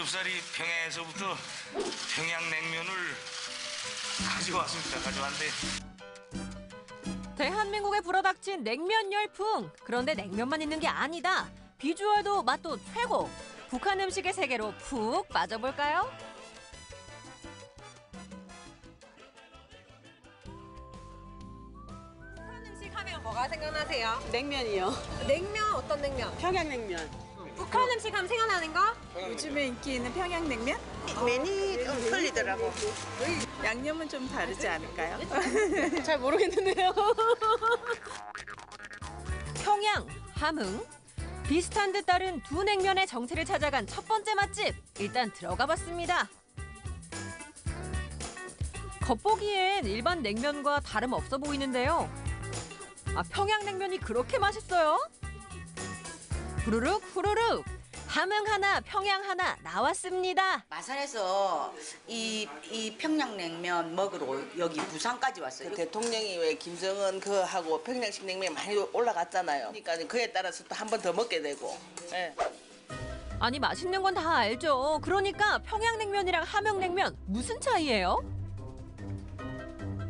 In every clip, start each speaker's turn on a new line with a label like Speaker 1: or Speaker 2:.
Speaker 1: 삼겹살이 평양에서부터 평양냉면을 가져왔는데
Speaker 2: 대한민국에 불어닥친 냉면 열풍. 그런데 냉면만 있는 게 아니다. 비주얼도 맛도 최고. 북한 음식의 세계로 푹 빠져볼까요?
Speaker 3: 북한 음식 하면 뭐가 생각나세요?
Speaker 4: 냉면이요.
Speaker 3: 냉면 어떤 냉면?
Speaker 4: 평양냉면.
Speaker 3: 북한 음식 하면 생각나는 거?
Speaker 4: 요즘에 인기 있는 평양냉면?
Speaker 5: 면이 좀 틀리더라고.
Speaker 4: 양념은 좀 다르지 않을까요?
Speaker 3: 잘 모르겠는데요.
Speaker 2: 평양, 함흥. 비슷한 듯 다른 두 냉면의 정체를 찾아간 첫 번째 맛집. 일단 들어가 봤습니다. 겉보기엔 일반 냉면과 다름없어 보이는데요. 평양냉면이 그렇게 맛있어요? 후루룩 후루룩. 함흥 하나, 평양 하나 나왔습니다.
Speaker 5: 마산에서 이 평양냉면 먹으러 여기 부산까지 왔어요.
Speaker 6: 대통령이 왜 김정은 그하고 평양식 냉면이 많이 올라갔잖아요. 그러니까 그에 따라서 또 한 번 더 먹게 되고. 네.
Speaker 2: 아니 맛있는 건 다 알죠. 그러니까 평양냉면이랑 함흥냉면 무슨 차이예요?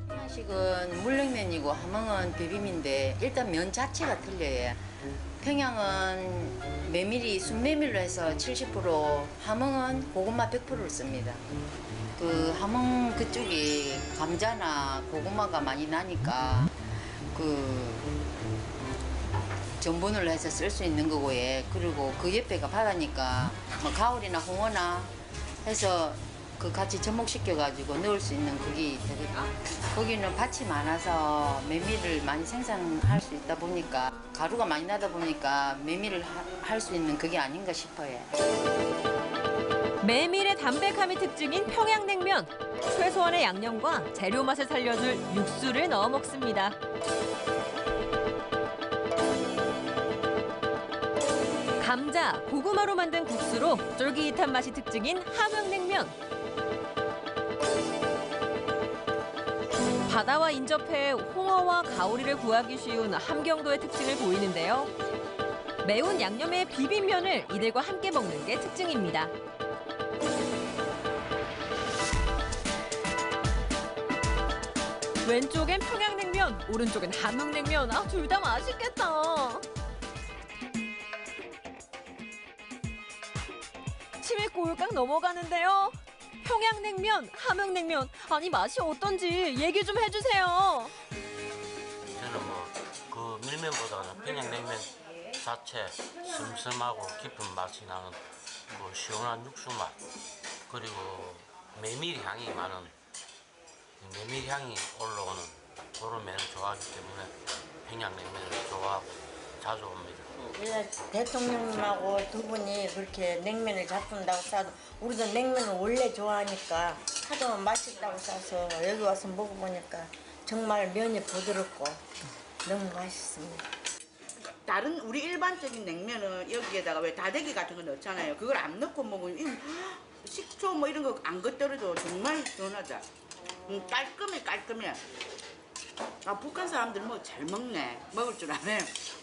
Speaker 7: 평양식은 물냉면이고 함흥은 비빔인데 일단 면 자체가 틀려요. 평양은 메밀이 순메밀로 해서 70%, 함흥은 고구마 100%를 씁니다. 그 함흥 그쪽이 감자나 고구마가 많이 나니까 그 전분을 해서 쓸 수 있는 거고, 예. 그리고 그 옆에가 바다니까 뭐 가오리나 홍어나 해서 그 같이 접목시켜가지고 넣을 수 있는 그게 되거든요. 거기는 밭이 많아서 메밀을 많이 생산할 수 있다 보니까 가루가 많이 나다 보니까 메밀을 할 수 있는 그게 아닌가 싶어요.
Speaker 2: 메밀의 담백함이 특징인 평양냉면. 최소한의 양념과 재료 맛을 살려줄 육수를 넣어 먹습니다. 감자, 고구마로 만든 국수로 쫄깃한 맛이 특징인 함흥냉면. 바다와 인접해 홍어와 가오리를 구하기 쉬운 함경도의 특징을 보이는데요. 매운 양념의 비빔면을 이들과 함께 먹는 게 특징입니다. 왼쪽엔 평양냉면, 오른쪽엔 함흥냉면. 둘 다 맛있겠다. 침이 꼴깍 넘어가는데요. 평양냉면, 함흥냉면. 아니 맛이 어떤지 얘기 좀 해주세요.
Speaker 8: 저는 그 밀면보다는 평양냉면 자체 슴슴하고 깊은 맛이 나는 그 시원한 육수 맛, 그리고 메밀 향이 많은 메밀 향이 올라오는 그런 면을 좋아하기 때문에 평양냉면을 좋아하고 자주 옵니다.
Speaker 9: 대통령님하고 두 분이 그렇게 냉면을 잡순다고 싸도 우리도 냉면을 원래 좋아하니까 하도 맛있다고 싸서 여기 와서 먹어보니까 정말 면이 부드럽고 너무 맛있습니다.
Speaker 5: 다른 우리 일반적인 냉면은 여기에다가 왜 다대기 같은 거 넣잖아요. 그걸 안 넣고 먹으면 식초 뭐 이런 거 안 겉들여도 정말 시원하다. 깔끔해. 북한 사람들 뭐 잘 먹네. 먹을 줄 아네.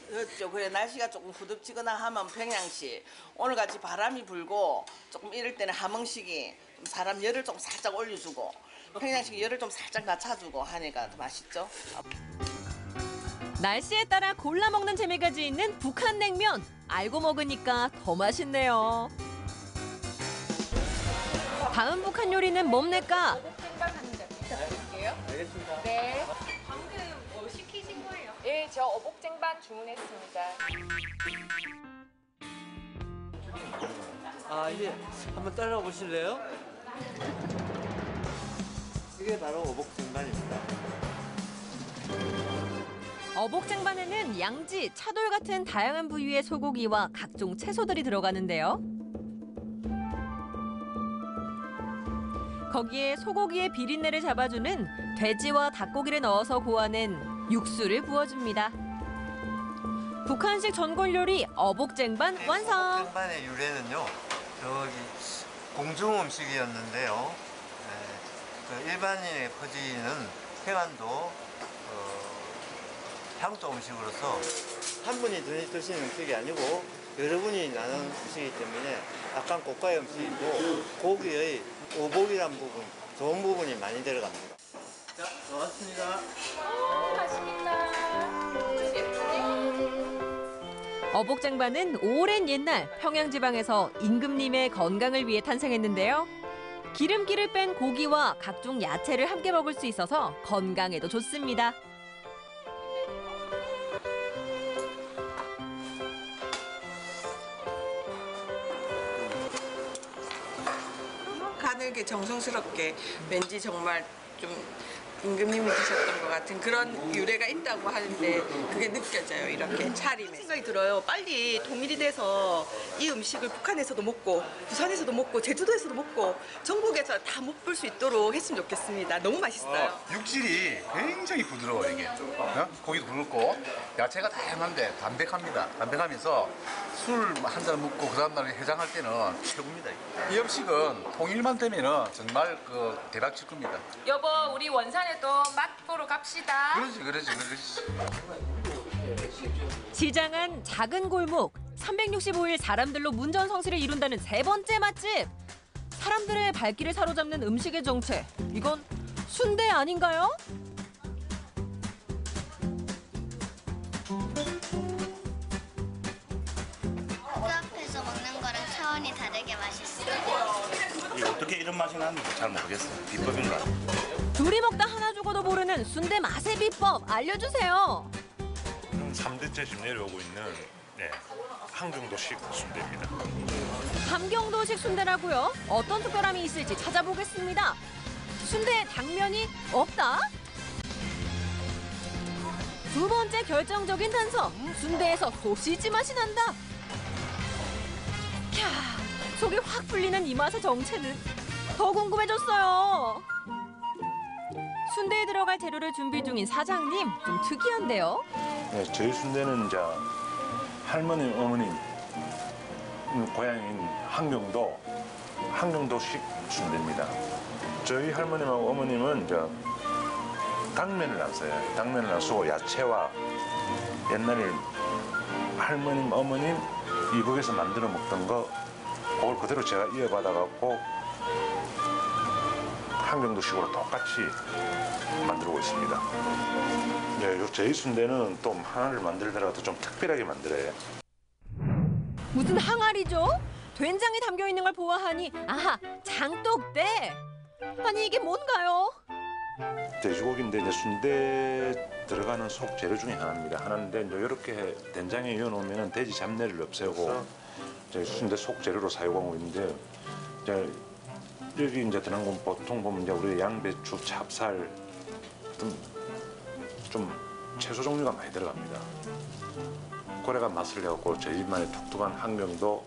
Speaker 6: 그렇죠. 그래 날씨가 조금 후덥지근하면 평양식, 오늘같이 바람이 불고 조금 이럴 때는 함흥식이 좀 사람 열을 좀 살짝 올려주고 평양식이 열을 좀 살짝 낮춰주고 하니까 더 맛있죠.
Speaker 2: 날씨에 따라 골라 먹는 재미까지 있는 북한 냉면. 알고 먹으니까 더 맛있네요. 다음 북한 요리는 뭡니까?
Speaker 10: 알겠습니다. 네. 방금 뭐 시키신 거예요? 예, 저 어복쟁반 주문했습니다.
Speaker 11: 이제 한번 따라가 보실래요? 이게 바로 어복쟁반입니다.
Speaker 2: 어복쟁반에는 양지, 차돌 같은 다양한 부위의 소고기와 각종 채소들이 들어가는데요. 거기에 소고기의 비린내를 잡아주는 돼지와 닭고기를 넣어서 고아낸 육수를 부어줍니다. 북한식 전골 요리 어복쟁반 완성!
Speaker 12: 어복쟁반의 유래는요, 저기 공중 음식이었는데요. 그 일반인에 퍼지는 평안도 향토 음식으로서 한 분이 드시는 음식이 아니고 여러 분이 나눈 음식이기 때문에 약간 고가의 음식이고 고기의 오복이란 부분, 좋은 부분이 많이 들어갑니다.
Speaker 11: 자, 나왔습니다.
Speaker 10: 맛있겠다.
Speaker 2: 어복쟁반은 오랜 옛날 평양지방에서 임금님의 건강을 위해 탄생했는데요. 기름기를 뺀 고기와 각종 야채를 함께 먹을 수 있어서 건강에도 좋습니다.
Speaker 6: 가늘게 정성스럽게 왠지 정말 좀 임금님이 드셨던 것 같은 그런 유래가 있다고 하는데 그게 느껴져요. 이렇게 차림에.
Speaker 13: 생각이 들어요. 빨리 통일이 돼서 이 음식을 북한에서도 먹고 부산에서도 먹고 제주도에서도 먹고 전국에서 다 먹을 수 있도록 했으면 좋겠습니다. 너무 맛있어요.
Speaker 14: 육질이 굉장히 부드러워요, 이게. 고기도 부드럽고 야채가 다양한데 담백합니다. 담백하면서 술 한 잔 먹고 그 다음날 해장할 때는 최고입니다. 이 음식은 통일만 되면은 정말 대박 칠 겁니다.
Speaker 10: 여보, 우리 원산에도 맛보러 갑시다.
Speaker 14: 그러지.
Speaker 2: 시장 안 작은 골목, 365일 사람들로 문전성시를 이룬다는 세 번째 맛집. 사람들의 발길을 사로잡는 음식의 정체. 이건 순대 아닌가요?
Speaker 15: 학교 앞에서 먹는 거랑 차원이 다르게 맛있어요.
Speaker 16: 어떻게 이런 맛이 나는지 잘 모르겠어요. 비법인가?
Speaker 2: 둘이 먹다 하나 죽어도 모르는 순대 맛의 비법 알려주세요.
Speaker 17: 3대째 지금 내려오고 있는 함경도식 순대입니다.
Speaker 2: 함경도식 순대라고요? 어떤 특별함이 있을지 찾아보겠습니다. 순대에 당면이 없다? 두 번째 결정적인 단서, 순대에서 소시지 맛이 난다. 캬, 속이 확 풀리는 이 맛의 정체는 더 궁금해졌어요. 순대에 들어갈 재료를 준비 중인 사장님, 좀 특이한데요?
Speaker 17: 네, 저희 순대는 이제 할머니, 어머님 고향인 함경도식 순대입니다. 저희 할머님하고 어머님은 이제 당면을 안 써요. 당면을 안 쓰고 야채와 옛날에 할머님, 어머님 이북에서 만들어 먹던 거 그걸 그대로 제가 이어받아갖고 함경도식으로 똑같이 만들고 있습니다. 네, 저희 순대는 또 하나를 만들더라도 좀 특별하게 만들어요.
Speaker 2: 무슨 항아리죠? 된장이 담겨 있는 걸 보아하니 아하, 장독대. 아니 이게 뭔가요?
Speaker 17: 돼지고기인데 이제 순대 들어가는 속 재료 중에 하나입니다. 하나인데 이제 이렇게 된장에 이어놓으면 돼지 잡내를 없애고 이제 순대 속 재료로 사용하고 있는데 이제 여기 이제 들어간 건 보통 보면 이제 우리 양배추, 찹쌀 좀 채소 종류가 많이 들어갑니다. 고래가 맛을 내갖고 저희만의 독특한 함경도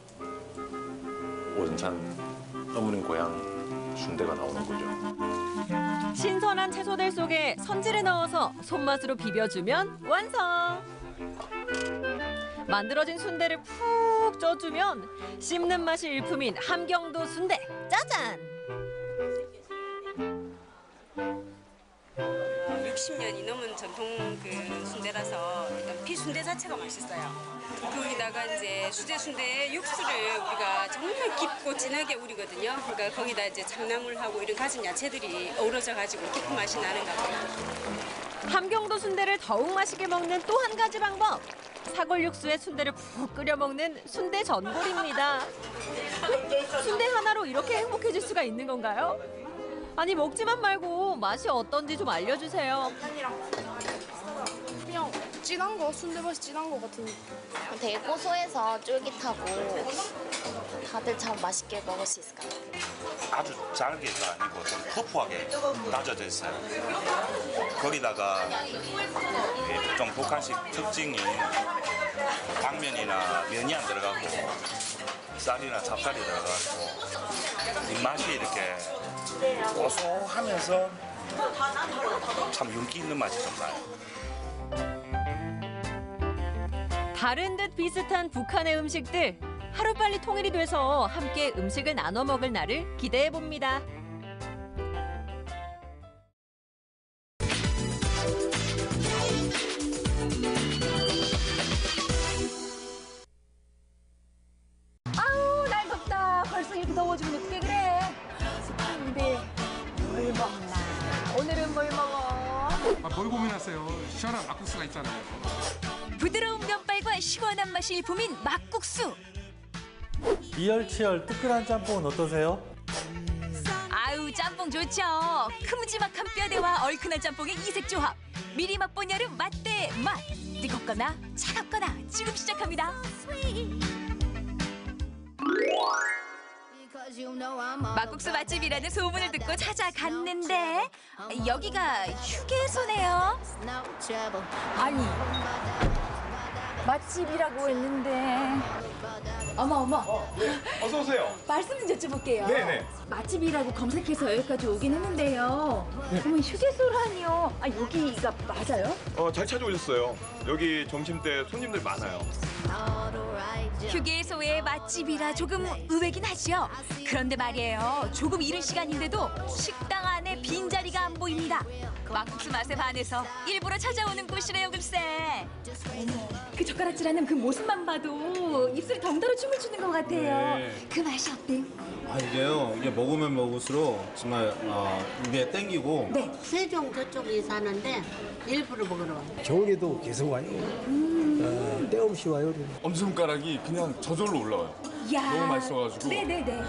Speaker 17: 원산 어머님 고향 순대가 나오는 거죠.
Speaker 2: 신선한 채소들 속에 선지를 넣어서 손맛으로 비벼주면 완성! 만들어진 순대를 푹 쪄주면 씹는 맛이 일품인 함경도 순대 짜잔!
Speaker 18: 60년이 넘은 전통 그 순대라서 일단 피순대 자체가 맛있어요. 거기다가 이제 수제 순대에 육수를 우리가 정말 깊고 진하게 우리거든요. 그러니까 거기다 이제 참나물하고 이런 가진 야채들이 어우러져 가지고 깊은 맛이 나는 것 같아요.
Speaker 2: 함경도 순대를 더욱 맛있게 먹는 또 한 가지 방법. 사골 육수에 순대를 푹 끓여 먹는 순대 전골입니다. 순대 하나로 이렇게 행복해질 수가 있는 건가요? 아니 먹지만 말고 맛이 어떤지 좀 알려주세요.
Speaker 10: 그냥 진한 거, 순대 맛이 진한 거 같은 느낌.
Speaker 15: 되게 고소해서 쫄깃하고 다들 참 맛있게 먹을 수 있을 것 같아요.
Speaker 16: 아주 잘게가 아니고 좀 터프하게 다져져 있어요. 거기다가 좀 북한식 특징인 당면이나 면이 안 들어가고 쌀이나 찹쌀이 들어가고 입맛이 이렇게 고소하면서 참 윤기 있는 맛이 좀 나요.
Speaker 2: 다른 듯 비슷한 북한의 음식들. 하루빨리 통일이 돼서 함께 음식을 나눠 먹을 날을 기대해 봅니다.
Speaker 19: 뭘 고민하세요? 시원한 막국수가 있잖아요.
Speaker 2: 부드러운 면발과 시원한 맛이 일품인 막국수.
Speaker 20: 이열치열 뜨끈한 짬뽕은 어떠세요?
Speaker 2: 아유, 짬뽕 좋죠. 큼지막한 뼈대와 얼큰한 짬뽕의 이색 조합. 미리 맛본 여름 맛대 맛. 뜨겁거나 차갑거나 지금 시작합니다. 막국수 맛집이라는 소문을 듣고 찾아갔는데 여기가 휴게소네요.
Speaker 21: 아니, 맛집이라고 했는데. 어머.
Speaker 22: 어서 오세요.
Speaker 21: 말씀 좀 여쭤볼게요.
Speaker 22: 네네.
Speaker 21: 맛집이라고 검색해서 여기까지 오긴 했는데요. 어머, 휴게소라니요. 아, 여기가 맞아요?
Speaker 22: 잘 찾아오셨어요. 여기 점심때 손님들 많아요.
Speaker 2: 휴게소의 맛집이라 조금 의외긴 하죠. 그런데 말이에요. 조금 이른 시간인데도 식당 안에 빈자리가 안 보입니다. 막국수 맛에 반해서 일부러 찾아오는 곳이래요, 글쎄.
Speaker 21: 어머, 그 젓가락질하는 그 모습만 봐도 입술이 덩달아 춤을 추는 것 같아요.
Speaker 22: 네.
Speaker 21: 그 맛이 어때요?
Speaker 22: 이게 먹으면 먹을수록 정말 입에 땡기고.
Speaker 21: 네.
Speaker 23: 세종 저쪽에 사는데 일부러 먹으러 와요.
Speaker 24: 겨울에도 계속 와요. 때없이 와요.
Speaker 22: 엄지손가락이 그냥 저절로 올라와요.
Speaker 2: 야.
Speaker 22: 너무 맛있어가지고.
Speaker 2: 네네네.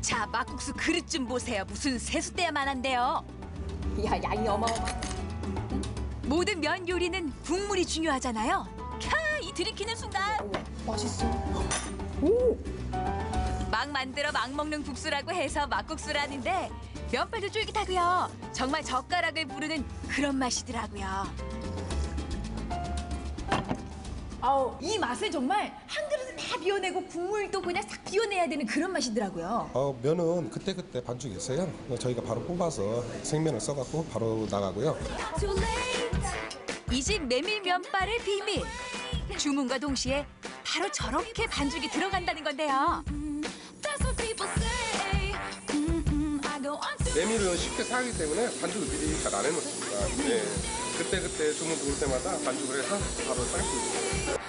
Speaker 2: 자, 막국수 그릇 좀 보세요. 무슨 세숫대야만 한데요.
Speaker 21: 야, 양이 어마어마.
Speaker 2: 모든 면 요리는 국물이 중요하잖아요. 캬, 이 들이키는 순간.
Speaker 21: 맛있어. 오.
Speaker 2: 막 만들어 막 먹는 국수라고 해서 막국수라는데 면발도 쫄깃하고요. 정말 젓가락을 부르는 그런 맛이더라고요.
Speaker 21: 아우, 이 맛을 정말 한 그릇을 다 비워내고 국물도 그냥 싹 비워내야 되는 그런 맛이더라고요.
Speaker 25: 면은 그때그때 반죽이 있어요. 저희가 바로 뽑아서 생면을 써갖고 바로 나가고요.
Speaker 2: 이 집 메밀 면발의 비밀. 주문과 동시에 바로 저렇게 반죽이 들어간다는 건데요.
Speaker 25: 메밀은 쉽게 상하기 때문에 반죽을 미리 잘 안 해놓습니다. 네. 그때그때 주문 들어올 때마다 반죽을 해서 바로 삶고 있습니다.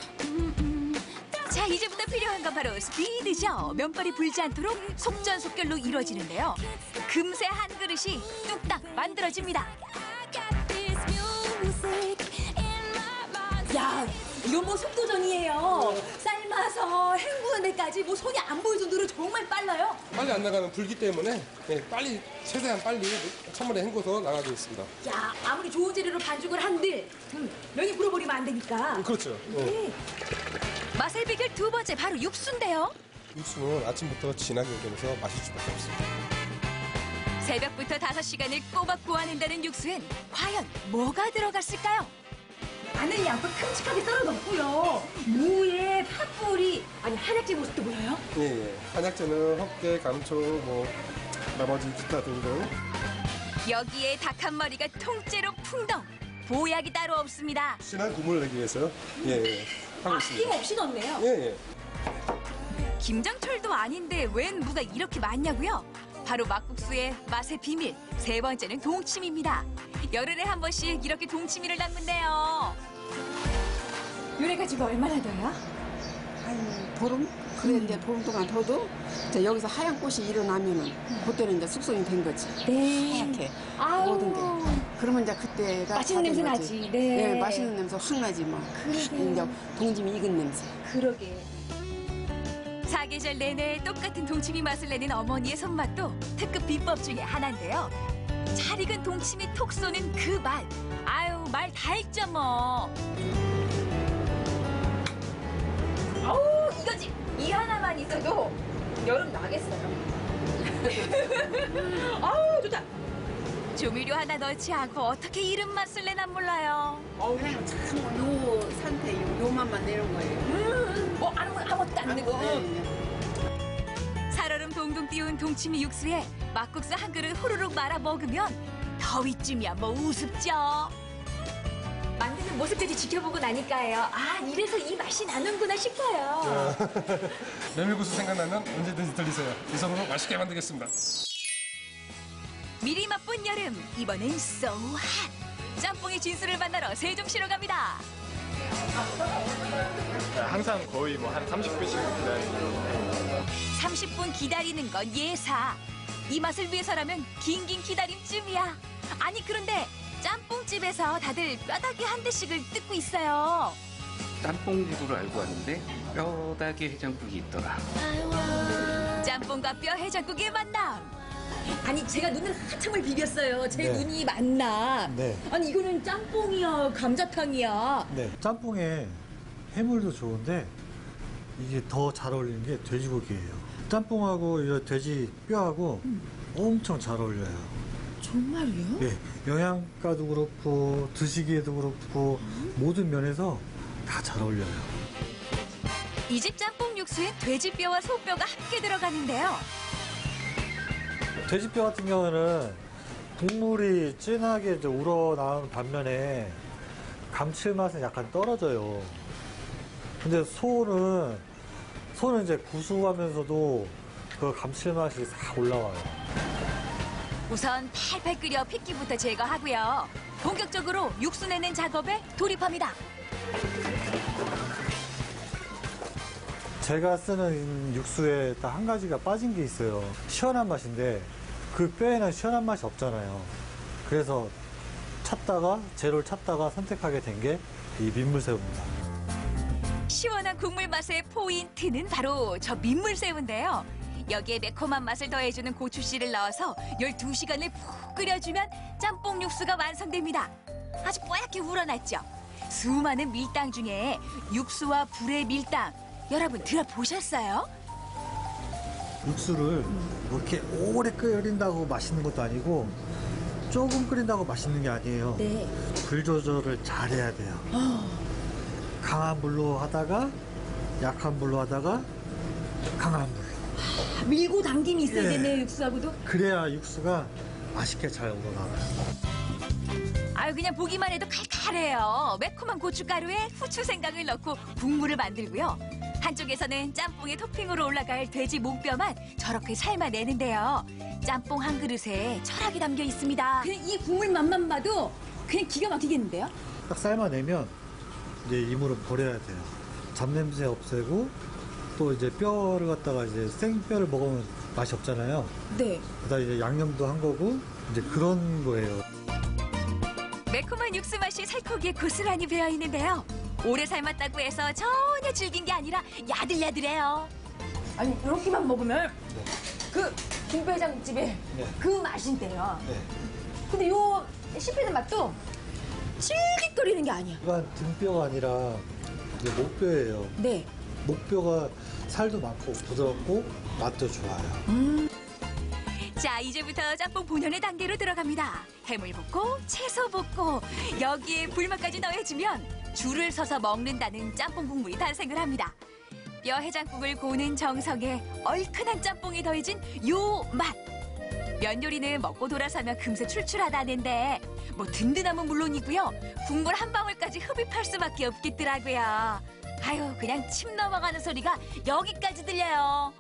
Speaker 2: 자, 이제부터 필요한 건 바로 스피드죠. 면발이 불지 않도록 속전속결로 이루어지는데요. 금세 한 그릇이 뚝딱 만들어집니다.
Speaker 21: 야, 이건 뭐 속도전이에요. 삶아서 헹구는 데까지 뭐 손이 안 보일 정도로 정말 빨라요.
Speaker 25: 빨리 안 나가는 불기 때문에 빨리 최대한 빨리 찬물에 헹궈서 나가게 있습니다.
Speaker 21: 야, 아무리 좋은 재료로 반죽을 한들 면이 불어버리면 안 되니까.
Speaker 25: 그렇죠.
Speaker 21: 네.
Speaker 2: 맛의 비결 두 번째 바로 육수인데요.
Speaker 25: 육수는 아침부터 진하게 우려내서 마실 수밖에 없습니다.
Speaker 2: 새벽부터 5시간을 꼬박 구워낸다는 육수엔 과연 뭐가 들어갔을까요?
Speaker 21: 마늘 양파 큼직하게 썰어 넣고요. 무에 팥뿌리, 아니 한약재 모습도 보여요?
Speaker 25: 예. 한약재는 헛개, 감초, 나머지 기타 등등.
Speaker 2: 여기에 닭 한 마리가 통째로 풍덩. 보약이 따로 없습니다.
Speaker 25: 진한 국물을 내기 위해서 하고 있습니다.
Speaker 21: 힘없이 넣네요.
Speaker 25: 예.
Speaker 2: 김장철도 아닌데 웬 무가 이렇게 많냐고요? 바로 막국수의 맛의 비밀. 세 번째는 동치미입니다. 열흘에 한 번씩 이렇게 동치미를 담근대요.
Speaker 21: 요래가 지금 얼마나 돼요?
Speaker 26: 한 보름? 그래 이제 보름 동안 둬도 이제 여기서 하얀 꽃이 일어나면은 그때는 이제 숙성이 된 거지.
Speaker 21: 네.
Speaker 26: 하얗게
Speaker 21: 아우.
Speaker 26: 모든 게. 그러면 이제 그때가
Speaker 21: 맛있는 냄새
Speaker 26: 다 된 거지.
Speaker 21: 나지. 네.
Speaker 26: 맛있는 냄새 확 나지 뭐.
Speaker 21: 그러게.
Speaker 26: 이제 동심이 익은 냄새.
Speaker 21: 그러게.
Speaker 2: 사계절 내내 똑같은 동치미 맛을 내는 어머니의 손맛도 특급 비법 중에 하나인데요. 잘 익은 동치미 톡 쏘는 그 맛. 아유, 말 다 익죠 뭐.
Speaker 21: 아우, 이거지. 이 하나만 있어도 여름 나겠어요. 아우, 좋다.
Speaker 2: 조미료 하나 넣지 않고 어떻게 이름 맛을 내나 몰라요.
Speaker 26: 그냥 참요 상태 요 맛만 내는 거예요.
Speaker 21: 뭐 아무것도 안 넣고.
Speaker 2: 살얼음 동동 띄운 동치미 육수에 막국수 한 그릇 후루룩 말아 먹으면 더위쯤이야 뭐 우습죠.
Speaker 21: 만드는 모습까지 지켜보고 나니까요. 아, 이래서 이 맛이 나는구나 싶어요.
Speaker 25: 메밀국수 생각나면 언제든지 들리세요. 이성으로 맛있게 만들겠습니다.
Speaker 2: 미리 맛본 여름, 이번엔 so hot. 짬뽕의 진수를 만나러 세종시로 갑니다.
Speaker 22: 항상 거의 한 30분씩 기다리고.
Speaker 2: 30분 기다리는 건 예사. 이 맛을 위해서라면 긴긴 기다림쯤이야. 아니 그런데
Speaker 21: 짬뽕집에서 다들 뼈다귀 한 대씩을 뜯고 있어요.
Speaker 1: 짬뽕집으로 알고 왔는데 뼈다귀 해장국이 있더라.
Speaker 21: 짬뽕과 뼈 해장국의 만남. 아니 제가 눈을 한참을 비볐어요. 제
Speaker 20: 네.
Speaker 21: 눈이 맞나?
Speaker 20: 네.
Speaker 21: 아니 이거는 짬뽕이야, 감자탕이야.
Speaker 20: 네. 짬뽕에 해물도 좋은데 이게 더 잘 어울리는 게 돼지고기예요. 짬뽕하고 이 돼지 뼈하고 엄청 잘 어울려요.
Speaker 21: 정말요?
Speaker 20: 네. 영양가도 그렇고 드시기에도 그렇고 모든 면에서 다 잘 어울려요.
Speaker 21: 이 집 짬뽕 육수엔 돼지뼈와 소뼈가 함께 들어가는데요.
Speaker 20: 돼지뼈 같은 경우는 국물이 진하게 이제 우러나오는 반면에 감칠맛은 약간 떨어져요. 근데 소는 이제 구수하면서도 그 감칠맛이 싹 올라와요.
Speaker 21: 우선 팔팔 끓여 핏기부터 제거하고요. 본격적으로 육수 내는 작업에 돌입합니다.
Speaker 20: 제가 쓰는 육수에 딱 한 가지가 빠진 게 있어요. 시원한 맛인데 그 뼈에는 시원한 맛이 없잖아요. 그래서 재료를 찾다가 선택하게 된 게 이 민물새우입니다.
Speaker 21: 시원한 국물 맛의 포인트는 바로 저 민물새우인데요. 여기에 매콤한 맛을 더해주는 고추씨를 넣어서 12시간을 푹 끓여주면 짬뽕 육수가 완성됩니다. 아주 뽀얗게 우러났죠. 수많은 밀당 중에 육수와 불의 밀당, 여러분 들어보셨어요?
Speaker 20: 육수를 뭐 이렇게 오래 끓인다고 맛있는 것도 아니고 조금 끓인다고 맛있는 게 아니에요.
Speaker 21: 네.
Speaker 20: 불 조절을 잘해야 돼요. 강한 불로 하다가 약한 불로 하다가 강한 불로.
Speaker 21: 밀고 당김이 있어야
Speaker 20: 예.
Speaker 21: 되네요, 육수하고도.
Speaker 20: 그래야 육수가 맛있게 잘 우러나와요.
Speaker 21: 아유 그냥 보기만 해도 칼칼해요. 매콤한 고춧가루에 후추 생강을 넣고 국물을 만들고요. 한쪽에서는 짬뽕에 토핑으로 올라갈 돼지 목뼈만 저렇게 삶아내는데요. 짬뽕 한 그릇에 철학이 담겨 있습니다. 그냥 이 국물 맛만 봐도 그냥 기가 막히겠는데요?
Speaker 20: 딱 삶아내면 이제 이물은 버려야 돼요. 잡냄새 없애고 또 이제 뼈를 갖다가 이제 생뼈를 먹으면 맛이 없잖아요.
Speaker 21: 네.
Speaker 20: 그다음 이제 양념도 한 거고 이제 그런 거예요.
Speaker 21: 매콤한 육수 맛이 살코기에 고스란히 배어 있는데요. 오래 삶았다고 해서 전혀 질긴 게 아니라 야들야들해요. 아니 이렇게만 먹으면 그 김배장집에 그 맛인데요. 근데 요 씹히는 맛도 찔깃거리는 게 아니야.
Speaker 20: 이건 등뼈가 아니라 이제 목뼈예요.
Speaker 21: 네.
Speaker 20: 목뼈가 살도 많고 부드럽고 맛도 좋아요.
Speaker 21: 자, 이제부터 짬뽕 본연의 단계로 들어갑니다. 해물 볶고 채소 볶고 여기에 불맛까지 넣어주면 줄을 서서 먹는다는 짬뽕 국물이 탄생을 합니다. 뼈 해장국을 고는 정성에 얼큰한 짬뽕이 더해진 요 맛. 면 요리는 먹고 돌아서면 금세 출출하다는데 뭐 든든함은 물론이고요. 국물 한 방울까지 흡입할 수밖에 없겠더라고요. 아유 그냥 침 넘어가는 소리가 여기까지 들려요.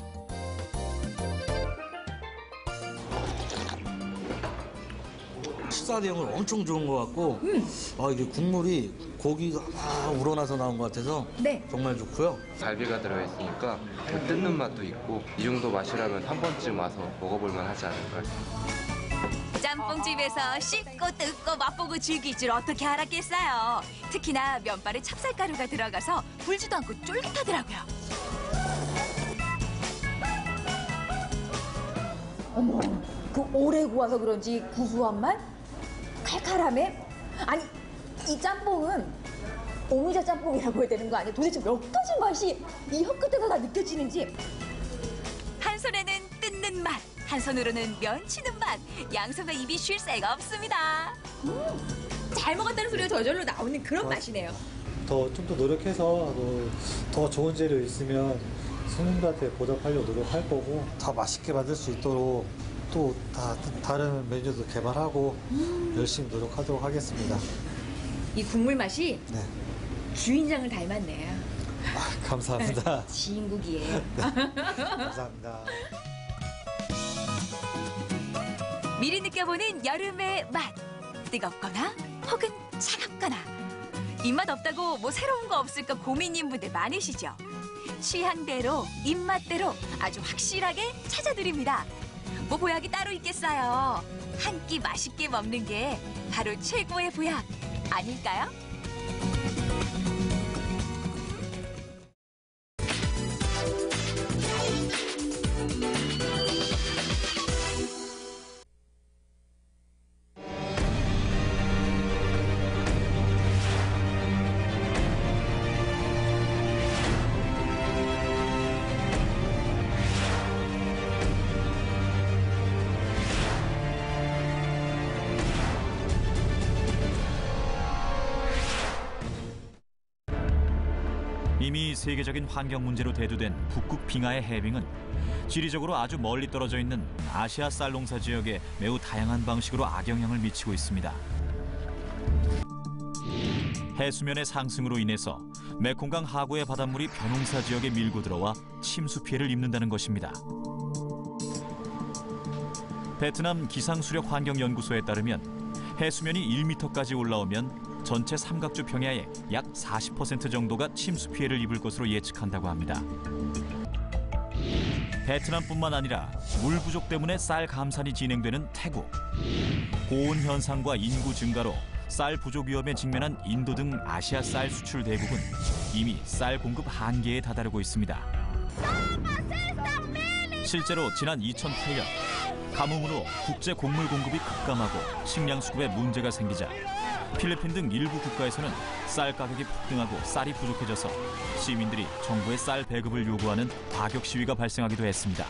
Speaker 3: 식사 대용은 엄청 좋은 것 같고 이게 국물이 고기가 우러나서 나온 것 같아서
Speaker 21: 네.
Speaker 3: 정말 좋고요.
Speaker 4: 갈비가 들어있으니까 뜯는 맛도 있고 이 정도 맛이라면 한 번쯤 와서 먹어볼만 하지 않을까요?
Speaker 21: 짬뽕집에서 씹고 뜯고 맛보고 즐길 줄 어떻게 알았겠어요. 특히나 면발에 찹쌀가루가 들어가서 불지도 않고 쫄깃하더라고요. 어머, 그 오래 구워서 그런지 구수한 맛? 칼칼함에? 아니, 이 짬뽕은 오미자 짬뽕이라고 해야 되는 거 아니에요? 도대체 몇 가지 맛이 이 혀끝에서 다 느껴지는지. 한 손에는 뜯는 맛, 한 손으로는 면 치는 맛. 양손과 입이 쉴 새가 없습니다. 잘 먹었다는 소리가 저절로 나오는 그런 맛이네요.
Speaker 20: 좀 더 노력해서 더 좋은 재료 있으면 손님들한테 보답하려고 노력할 거고 더 맛있게 만들 수 있도록 또 다른 메뉴도 개발하고 열심히 노력하도록 하겠습니다.
Speaker 21: 이 국물 맛이
Speaker 20: 네.
Speaker 21: 주인장을 닮았네요.
Speaker 20: 감사합니다.
Speaker 21: 지인국이에요.
Speaker 20: 네. 감사합니다.
Speaker 21: 미리 느껴보는 여름의 맛. 뜨겁거나 혹은 차갑거나. 입맛 없다고 뭐 새로운 거 없을까 고민인 분들 많으시죠? 취향대로, 입맛대로 아주 확실하게 찾아드립니다. 뭐 보약이 따로 있겠어요. 한 끼 맛있게 먹는 게 바로 최고의 보약 아닐까요?
Speaker 5: 이미 세계적인 환경 문제로 대두된 북극 빙하의 해빙은 지리적으로 아주 멀리 떨어져 있는 아시아 쌀 농사 지역에 매우 다양한 방식으로 악영향을 미치고 있습니다. 해수면의 상승으로 인해서 메콩강 하구의 바닷물이 벼농사 지역에 밀고 들어와 침수 피해를 입는다는 것입니다. 베트남 기상수력환경연구소에 따르면 해수면이 1m까지 올라오면 전체 삼각주 평야의 약 40% 정도가 침수 피해를 입을 것으로 예측한다고 합니다. 베트남뿐만 아니라 물 부족 때문에 쌀 감산이 진행되는 태국, 고온 현상과 인구 증가로 쌀 부족 위험에 직면한 인도 등 아시아 쌀 수출 대국은 이미 쌀 공급 한계에 다다르고 있습니다. 실제로 지난 2008년 가뭄으로 국제 곡물 공급이 급감하고 식량 수급에 문제가 생기자 필리핀 등 일부 국가에서는 쌀 가격이 폭등하고 쌀이 부족해져서 시민들이 정부의 쌀 배급을 요구하는 과격 시위가 발생하기도 했습니다.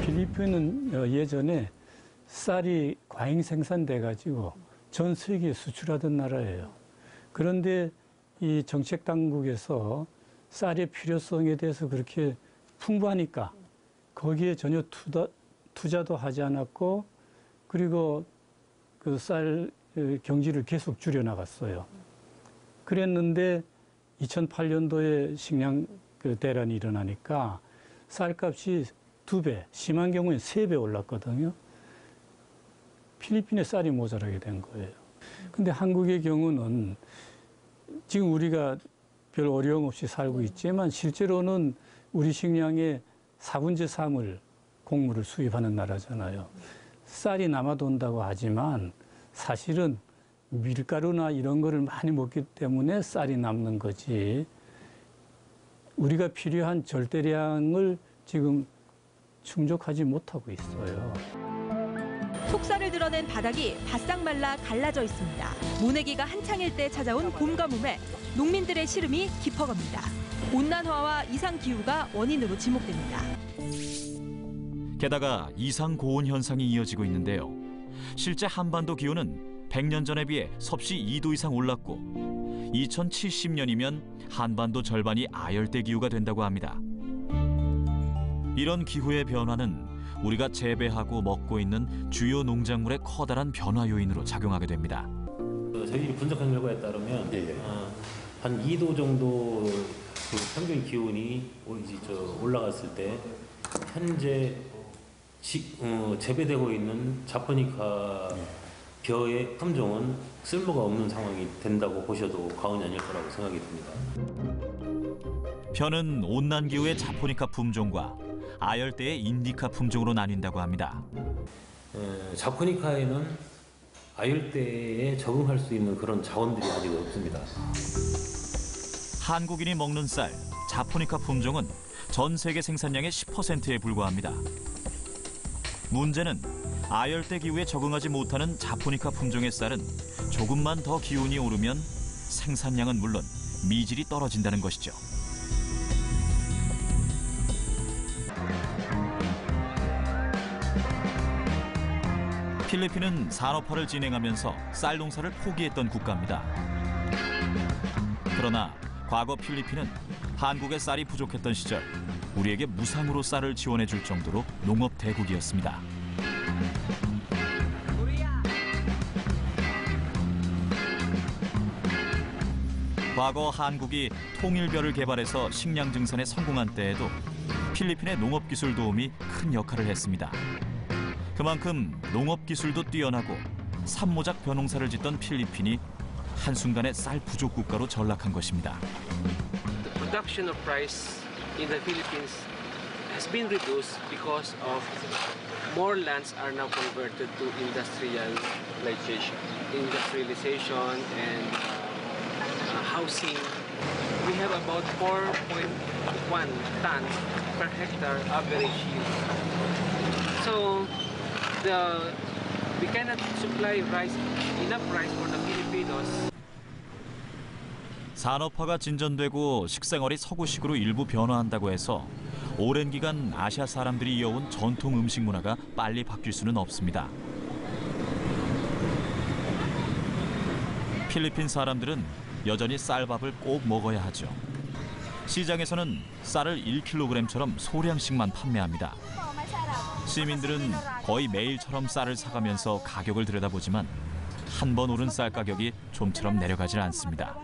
Speaker 7: 필리핀은 예전에 쌀이 과잉 생산돼가지고 전 세계에 수출하던 나라예요. 그런데 이 정책 당국에서 쌀의 필요성에 대해서 그렇게 풍부하니까 거기에 전혀 투자도 하지 않았고, 그리고 그 쌀 경지를 계속 줄여나갔어요. 그랬는데 2008년도에 식량 대란이 일어나니까 쌀값이 2배, 심한 경우에 3배 올랐거든요. 필리핀에 쌀이 모자라게 된 거예요. 근데 한국의 경우는 지금 우리가 별 어려움 없이 살고 있지만 실제로는 우리 식량의 4분의 3을 곡물을 수입하는 나라잖아요. 쌀이 남아돈다고 하지만 사실은 밀가루나 이런 거를 많이 먹기 때문에 쌀이 남는 거지, 우리가 필요한 절대량을 지금 충족하지 못하고 있어요.
Speaker 2: 속살을 드러낸 바닥이 바싹 말라 갈라져 있습니다. 모내기가 한창일 때 찾아온 봄 가뭄에 농민들의 시름이 깊어갑니다. 온난화와 이상 기후가 원인으로 지목됩니다.
Speaker 5: 게다가 이상 고온 현상이 이어지고 있는데요. 실제 한반도 기온은 100년 전에 비해 섭씨 2도 이상 올랐고 2070년이면 한반도 절반이 아열대 기후가 된다고 합니다. 이런 기후의 변화는 우리가 재배하고 먹고 있는 주요 농작물의 커다란 변화 요인으로 작용하게 됩니다.
Speaker 8: 저희들이 분석한 결과에 따르면 한 2도 정도 그 평균 기온이 올라갔을 때 현재 재배되고 있는 자포니카 벼의 품종은 쓸모가 없는 상황이 된다고 보셔도 과언이 아닐 거라고 생각이 듭니다.
Speaker 5: 벼는 온난기후의 자포니카 품종과 아열대의 인디카 품종으로 나뉜다고 합니다.
Speaker 8: 자포니카에는 아열대에 적응할 수 있는 그런 자원들이 아직 없습니다.
Speaker 5: 한국인이 먹는 쌀, 자포니카 품종은 전 세계 생산량의 10%에 불과합니다. 문제는 아열대 기후에 적응하지 못하는 자포니카 품종의 쌀은 조금만 더 기온이 오르면 생산량은 물론 미질이 떨어진다는 것이죠. 필리핀은 산업화를 진행하면서 쌀 농사를 포기했던 국가입니다. 그러나 과거 필리핀은 한국의 쌀이 부족했던 시절 우리에게 무상으로 쌀을 지원해 줄 정도로 농업 대국이었습니다. 과거 한국이 통일벼를 개발해서 식량 증산에 성공한 때에도 필리핀의 농업 기술 도움이 큰 역할을 했습니다. 그만큼 농업 기술도 뛰어나고 산모작 벼농사를 짓던 필리핀이 한순간에 쌀 부족 국가로 전락한 것입니다.
Speaker 1: The production of rice in the Philippines
Speaker 6: has been reduced because of more lands are now converted to industrialization and housing. We have about 4.1 tons per hectare average yield. So we cannot supply enough rice for the Filipinos.
Speaker 5: 산업화가 진전되고 식생활이 서구식으로 일부 변화한다고 해서 오랜 기간 아시아 사람들이 이어온 전통 음식 문화가 빨리 바뀔 수는 없습니다. 필리핀 사람들은 여전히 쌀밥을 꼭 먹어야 하죠. 시장에서는 쌀을 1kg처럼 소량씩만 판매합니다. 시민들은 거의 매일처럼 쌀을 사가면서 가격을 들여다보지만 한 번 오른 쌀 가격이 좀처럼 내려가질 않습니다.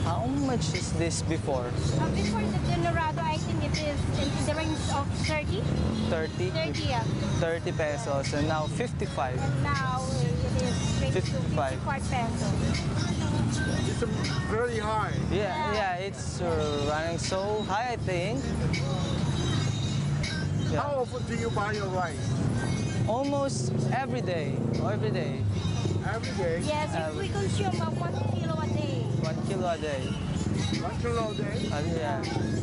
Speaker 9: How much is this before?
Speaker 11: Before the Denorado, I think it is in the range of 30.
Speaker 9: 30?
Speaker 11: 30, yeah.
Speaker 9: 30 pesos, and now 55.
Speaker 11: And now it is
Speaker 9: 55
Speaker 11: pesos.
Speaker 9: It's very high. Yeah, it's running so high, I think. Yeah.
Speaker 12: How often do you buy your rice?
Speaker 9: Almost every day. Every day.
Speaker 12: Every day?
Speaker 11: Yes, we consume about 1 kilo a day.
Speaker 9: 1 kilo a day.
Speaker 12: 1 kilo a day?
Speaker 9: Yeah.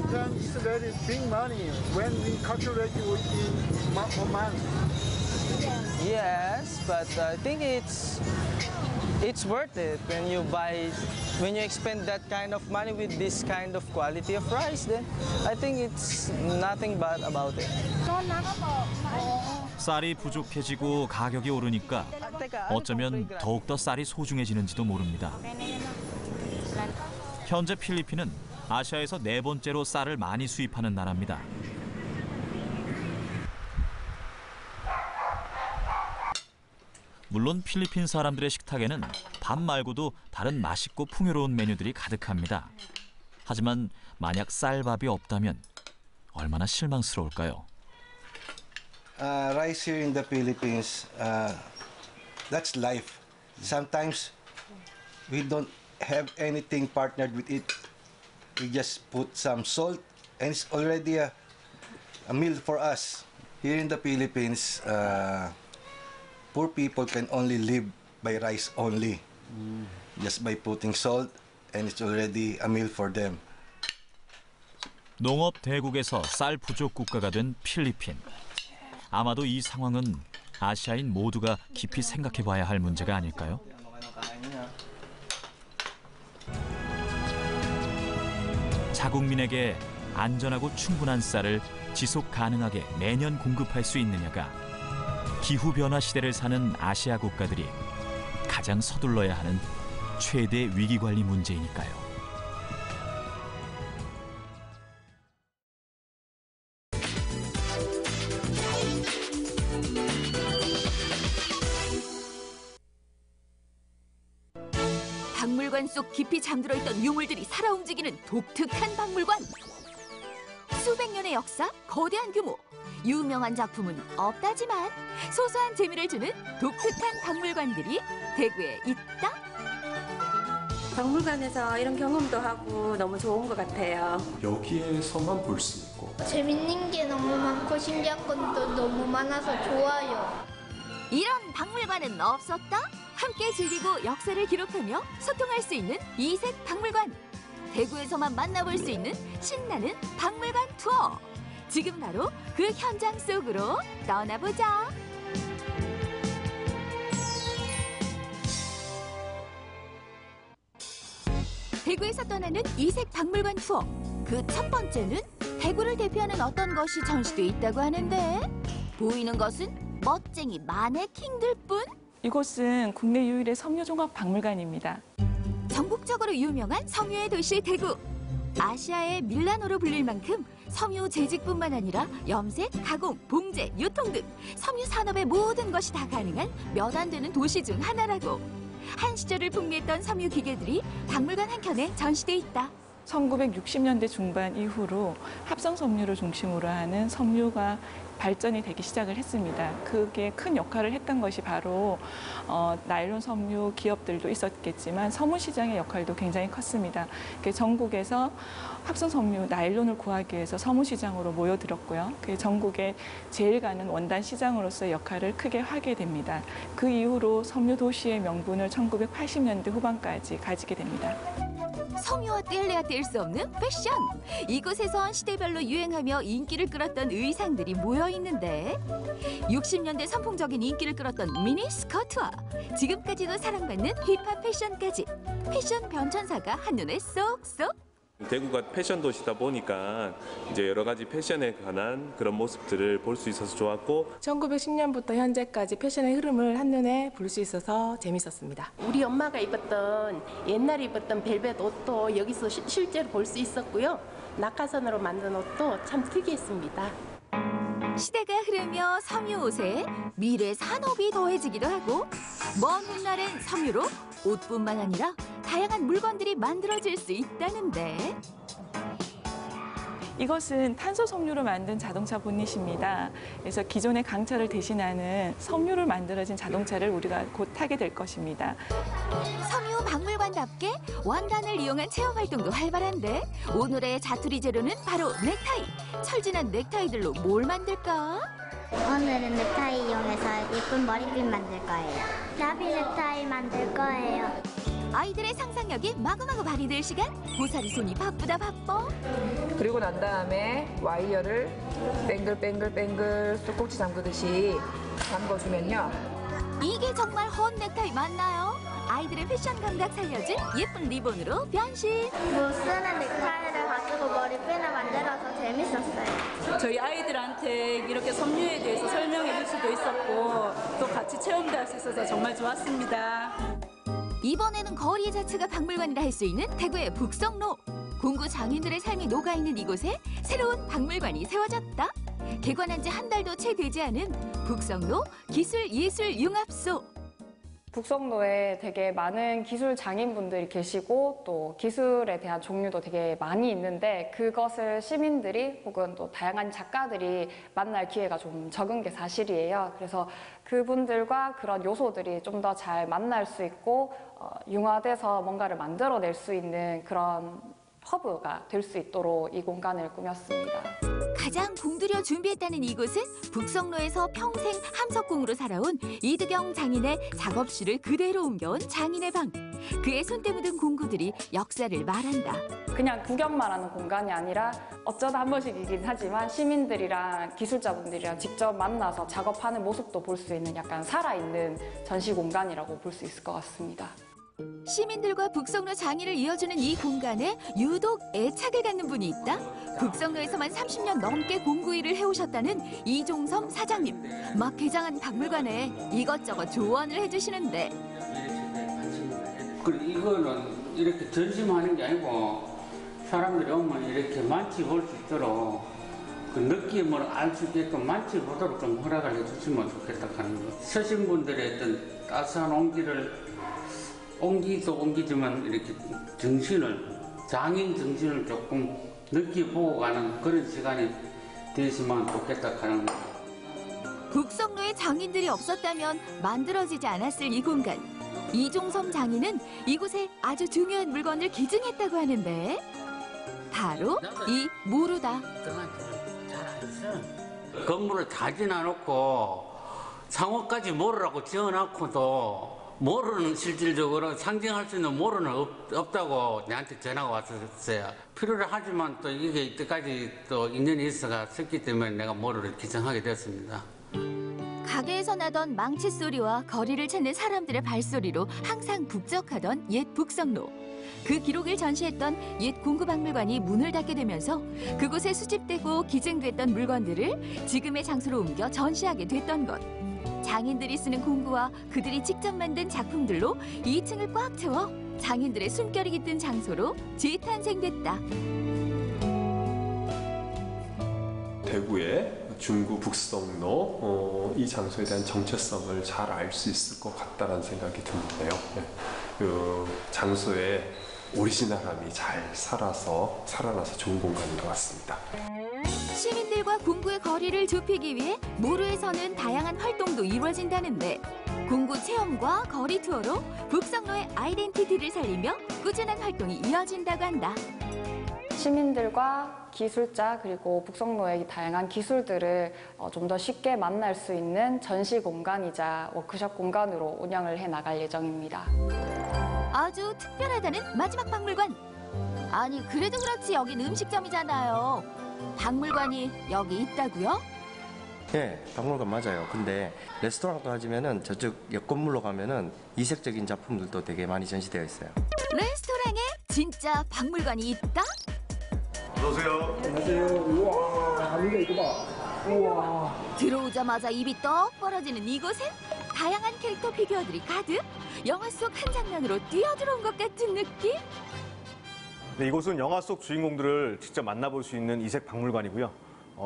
Speaker 12: Then it's very big money when we calculate it in a month.
Speaker 9: Yes, but I think it's worth it when you expend that kind of money with this kind of quality of rice. Then I think it's nothing bad about it.
Speaker 5: 쌀이 부족해지고 가격이 오르니까 어쩌면 더욱더 쌀이 소중해지는지도 모릅니다. 현재 필리핀은 아시아에서 4번째로 쌀을 많이 수입하는 나라입니다. 물론 필리핀 사람들의 식탁에는 밥 말고도 다른 맛있고 풍요로운 메뉴들이 가득합니다. 하지만 만약 쌀밥이 없다면 얼마나 실망스러울까요?
Speaker 13: Rice here in the Philippines, that's life. Sometimes we don't have anything partnered with it. We just put some salt and it's already a meal for us. Here in the Philippines, poor people can only live by rice only. Just by putting salt and it's already a meal for them.
Speaker 5: 농업 대국에서 쌀 부족 국가가 된 필리핀. 아마도 이 상황은 아시아인 모두가 깊이 생각해봐야 할 문제가 아닐까요? 자국민에게 안전하고 충분한 쌀을 지속 가능하게 매년 공급할 수 있느냐가 기후변화 시대를 사는 아시아 국가들이 가장 서둘러야 하는 최대 위기관리 문제이니까요.
Speaker 21: 박물관 속 깊이 잠들어 있던 유물들이 살아 움직이는 독특한 박물관. 수백 년의 역사, 거대한 규모, 유명한 작품은 없다지만 소소한 재미를 주는 독특한 박물관들이 대구에 있다.
Speaker 14: 박물관에서 이런 경험도 하고 너무 좋은 것 같아요.
Speaker 27: 여기에서만 볼 수 있고
Speaker 15: 재밌는 게 너무 많고 신기한 것도 너무 많아서 좋아요.
Speaker 21: 이런 박물관은 없었다? 함께 즐기고 역사를 기록하며 소통할 수 있는 이색 박물관. 대구에서만 만나볼 수 있는 신나는 박물관 투어. 지금 바로 그 현장 속으로 떠나보자. 대구에서 떠나는 이색 박물관 투어. 그 첫 번째는 대구를 대표하는 어떤 것이 전시돼 있다고 하는데 보이는 것은 멋쟁이 마네킹들 뿐.
Speaker 28: 이곳은 국내 유일의 섬유종합박물관입니다.
Speaker 21: 전국적으로 유명한 섬유의 도시 대구. 아시아의 밀라노로 불릴 만큼 섬유 재직뿐만 아니라 염색, 가공, 봉제, 유통 등 섬유 산업의 모든 것이 다 가능한 몇 안 되는 도시 중 하나라고. 한 시절을 풍미했던 섬유 기계들이 박물관 한켠에 전시돼 있다.
Speaker 28: 1960년대 중반 이후로 합성 섬유를 중심으로 하는 섬유가 발전이 되기 시작을 했습니다. 그게 큰 역할을 했던 것이 바로 나일론 섬유 기업들도 있었겠지만 섬유 시장의 역할도 굉장히 컸습니다. 전국에서 합성 섬유 나일론을 구하기 위해서 섬유 시장으로 모여들었고요. 전국에 제일 가는 원단 시장으로서의 역할을 크게 하게 됩니다. 그 이후로 섬유 도시의 명분을 1980년대 후반까지 가지게 됩니다.
Speaker 21: 섬유와 뗄래야 뗄 수 없는 패션. 이곳에선 시대별로 유행하며 인기를 끌었던 의상들이 모여 있는데 60년대 선풍적인 인기를 끌었던 미니 스커트와 지금까지도 사랑받는 힙합 패션까지 패션 변천사가 한눈에 쏙쏙.
Speaker 27: 대구가 패션 도시다 보니까 이제 여러 가지 패션에 관한 그런 모습들을 볼 수 있어서 좋았고
Speaker 28: 1910년부터 현재까지 패션의 흐름을 한눈에 볼 수 있어서 재밌었습니다.
Speaker 10: 우리 엄마가 입었던 옛날에 입었던 벨벳 옷도 여기서 실제로 볼 수 있었고요. 낙하선으로 만든 옷도 참 특이했습니다.
Speaker 21: 시대가 흐르며 섬유 옷에 미래 산업이 더해지기도 하고 먼 훗날엔 섬유로 옷뿐만 아니라 다양한 물건들이 만들어질 수 있다는데
Speaker 28: 이것은 탄소 섬유로 만든 자동차 보닛입니다. 그래서 기존의 강철을 대신하는 섬유로 만들어진 자동차를 우리가 곧 타게 될 것입니다.
Speaker 21: 섬유 박물관답게 원단을 이용한 체험 활동도 활발한데 오늘의 자투리 재료는 바로 넥타이. 철진한 넥타이들로 뭘 만들까?
Speaker 11: 오늘은 넥타이 이용해서 예쁜 머리핀 만들 거예요. 나비 넥타이 만들 거예요.
Speaker 21: 아이들의 상상력이 마구마구 발휘될 시간. 고사리 손이 바쁘다 바빠.
Speaker 16: 그리고 난 다음에 와이어를 뱅글뱅글뱅글 쑥꼭지 잠그듯이 잠궈주면요.
Speaker 21: 이게 정말 헛 넥타이 맞나요? 아이들의 패션 감각 살려줄 예쁜 리본으로 변신.
Speaker 11: 못 쓰는 넥타이를 가지고 머리핀을 만들어서 재밌었어요.
Speaker 17: 저희 아이들한테 이렇게 섬유에 대해서 설명해 줄 수도 있었고 또 같이 체험도 할 수 있어서 정말 좋았습니다.
Speaker 21: 이번에는 거리 자체가 박물관이라 할 수 있는 대구의 북성로. 공구 장인들의 삶이 녹아있는 이곳에 새로운 박물관이 세워졌다. 개관한 지 한 달도 채 되지 않은 북성로 기술예술융합소.
Speaker 28: 북성로에 되게 많은 기술 장인분들이 계시고 또 기술에 대한 종류도 되게 많이 있는데 그것을 시민들이 혹은 또 다양한 작가들이 만날 기회가 좀 적은 게 사실이에요. 그래서 그분들과 그런 요소들이 좀 더 잘 만날 수 있고 융화돼서 뭔가를 만들어낼 수 있는 그런 허브가 될 수 있도록 이 공간을 꾸몄습니다.
Speaker 21: 가장 공들여 준비했다는 이곳은 북성로에서 평생 함석공으로 살아온 이두경 장인의 작업실을 그대로 옮겨온 장인의 방. 그의 손때 묻은 공구들이 역사를 말한다.
Speaker 28: 그냥 구경만 하는 공간이 아니라 어쩌다 한 번씩이긴 하지만 시민들이랑 기술자분들이랑 직접 만나서 작업하는 모습도 볼 수 있는 약간 살아있는 전시 공간이라고 볼 수 있을 것 같습니다.
Speaker 21: 시민들과 북성로 장인을 이어주는 이 공간에 유독 애착을 갖는 분이 있다. 북성로에서만 30년 넘게 공구 일을 해오셨다는 이종섬 사장님. 막 개장한 박물관에 이것저것 조언을 해주시는데.
Speaker 18: 이거는 이렇게 전시하는 게 아니고 사람들이 오면 이렇게 만져볼 수 있도록 그 느낌을 알 수 있게끔 만져보도록 좀 허락을 해주시면 좋겠다 하는 거. 서신 분들의 어떤 따스한 옹기도 옹기지만 이렇게 장인 정신을 조금 느껴보고 가는 그런 시간이 되시면 좋겠다 하는 거.
Speaker 21: 북성로에 장인들이 없었다면 만들어지지 않았을 이 공간. 이종섬 장인은 이곳에 아주 중요한 물건을 기증했다고 하는데 바로 이 모루다.
Speaker 18: 건물을 다 지나놓고 상호까지 모르라고 지어놓고도 모르는 실질적으로 상징할 수 있는 모르는 없다고 내한테 전화가 왔었어요. 필요를 하지만 또 이게 이때까지 또 인연이 있었기 때문에 내가 모르를 기증하게 되었습니다.
Speaker 21: 가게에서 나던 망치 소리와 거리를 찾는 사람들의 발소리로 항상 북적하던 옛 북성로. 그 기록을 전시했던 옛 공구박물관이 문을 닫게 되면서 그곳에 수집되고 기증됐던 물건들을 지금의 장소로 옮겨 전시하게 됐던 것. 장인들이 쓰는 공구와 그들이 직접 만든 작품들로 2층을 꽉 채워 장인들의 숨결이 깃든 장소로 재탄생됐다.
Speaker 27: 대구의 중구 북성로 이 장소에 대한 정체성을 잘 알 수 있을 것 같다는 생각이 드는데요. 그 장소에 오리지널함이 잘 살아나서 좋은 공간인 것 같습니다.
Speaker 21: 시민들과 공구의 거리를 좁히기 위해 모루에서는 다양한 활동도 이루어진다는데 공구 체험과 거리 투어로 북성로의 아이덴티티를 살리며 꾸준한 활동이 이어진다고 한다.
Speaker 28: 시민들과 기술자 그리고 북성로의 다양한 기술들을 좀 더 쉽게 만날 수 있는 전시 공간이자 워크숍 공간으로 운영을 해나갈 예정입니다.
Speaker 21: 아주 특별하다는 마지막 박물관. 아니 그래도 그렇지 여긴 음식점이잖아요. 박물관이 여기 있다고요?
Speaker 3: 네, 박물관 맞아요. 근데 레스토랑도 하지면은 저쪽 옆 건물로 가면은 이색적인 작품들도 되게 많이 전시되어 있어요.
Speaker 21: 레스토랑에 진짜 박물관이 있다?
Speaker 4: 어서오세요. 안녕하세요. 우와, 아니가 이거 봐. 우와.
Speaker 21: 들어오자마자 입이 떡 벌어지는 이곳엔 다양한 캐릭터 피규어들이 가득 영화 속 한 장면으로 뛰어들어온 것 같은 느낌?
Speaker 19: 네, 이곳은 영화 속 주인공들을 직접 만나볼 수 있는 이색 박물관이고요.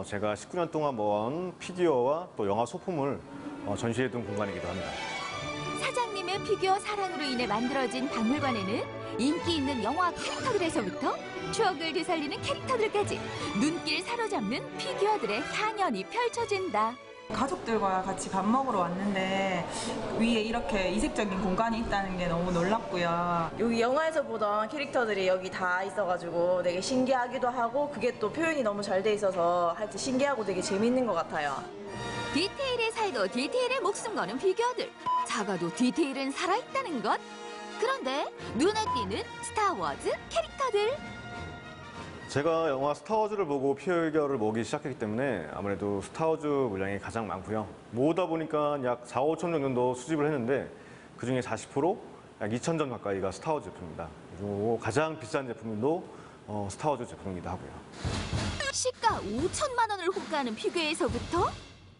Speaker 19: 제가 19년 동안 모은 피규어와 또 영화 소품을 전시해둔 공간이기도 합니다.
Speaker 21: 사장님의 피규어 사랑으로 인해 만들어진 박물관에는 인기 있는 영화 캐릭터들에서부터 추억을 되살리는 캐릭터들까지 눈길 사로잡는 피규어들의 향연이 펼쳐진다.
Speaker 22: 가족들과 같이 밥 먹으러 왔는데 위에 이렇게 이색적인 공간이 있다는 게 너무 놀랍고요.
Speaker 23: 여기 영화에서 보던 캐릭터들이 여기 다 있어가지고 되게 신기하기도 하고 그게 또 표현이 너무 잘 돼 있어서 하여튼 신기하고 되게 재밌는 것 같아요.
Speaker 21: 디테일에 살고 디테일에 목숨 거는 피규어들. 작아도 디테일은 살아있다는 것. 그런데 눈에 띄는 스타워즈 캐릭터들.
Speaker 19: 제가 영화 스타워즈를 보고 피규어를 모으기 시작했기 때문에 아무래도 스타워즈 물량이 가장 많고요. 모으다 보니까 약 4, 5천 정도 수집을 했는데 그중에 40%, 약 2천 점 가까이가 스타워즈 제품입니다. 그리고 가장 비싼 제품도 스타워즈 제품이기도 하고요.
Speaker 21: 시가 5천만 원을 호가하는 피규어에서부터